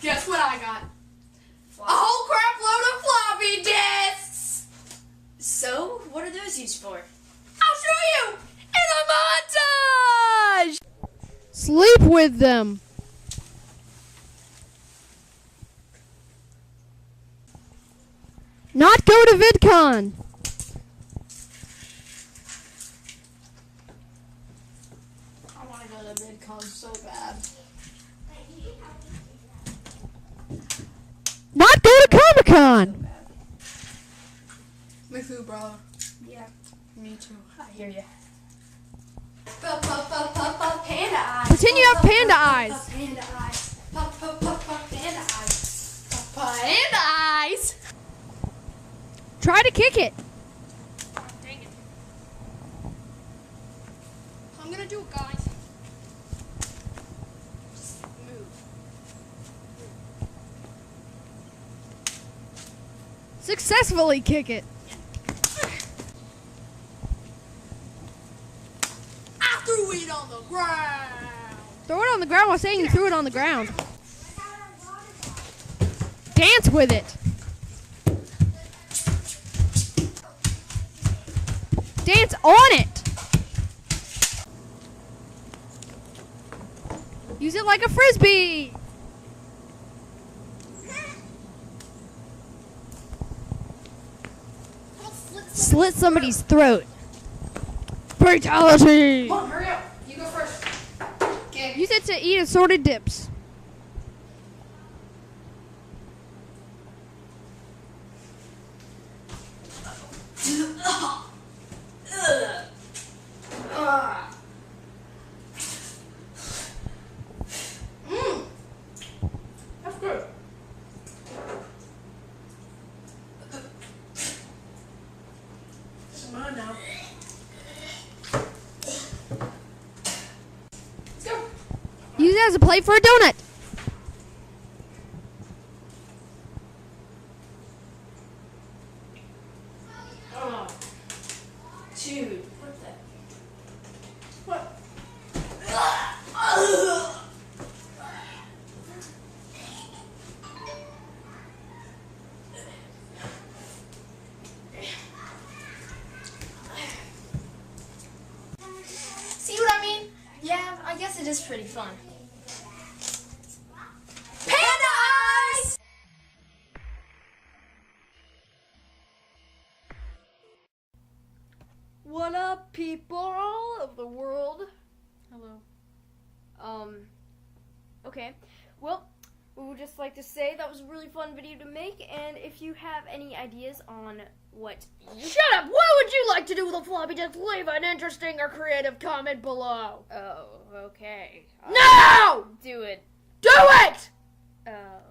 Guess what I got? A whole crap load of floppy disks! So, what are those used for? I'll show you in a montage! Sleep with them. Not go to VidCon. I want to go to VidCon so bad. Not go to Comic-Con. Me too, brother. Yeah, Me too. I hear ya. Panda eyes. Pretend you have panda eyes. Panda eyes. Panda eyes. Panda eyes. Try to kick it. Dang it. I'm gonna do it, guys. Just move. Successfully kick it. I threw it on the ground. Throw it on the ground while saying you threw it on the ground. Dance with it. Dance on it. Use it like a frisbee. Slit somebody's throat. Fatality. Come on, hurry up. You go first. Okay. Use it to eat assorted dips. That's good. It's mine now. Let's go. Use it as a plate for a donut. Oh. Dude, what the? What? See what I mean? Yeah, I guess it is pretty fun. Panda eyes! What up, people of the world? Hello. Okay. Well, we would just like to say that was a really fun video to make, and if you have any ideas on what... Shut up! What would you like to do with a floppy disk? Leave an interesting or creative comment below. Oh, okay. No! Do it. Do it! Oh,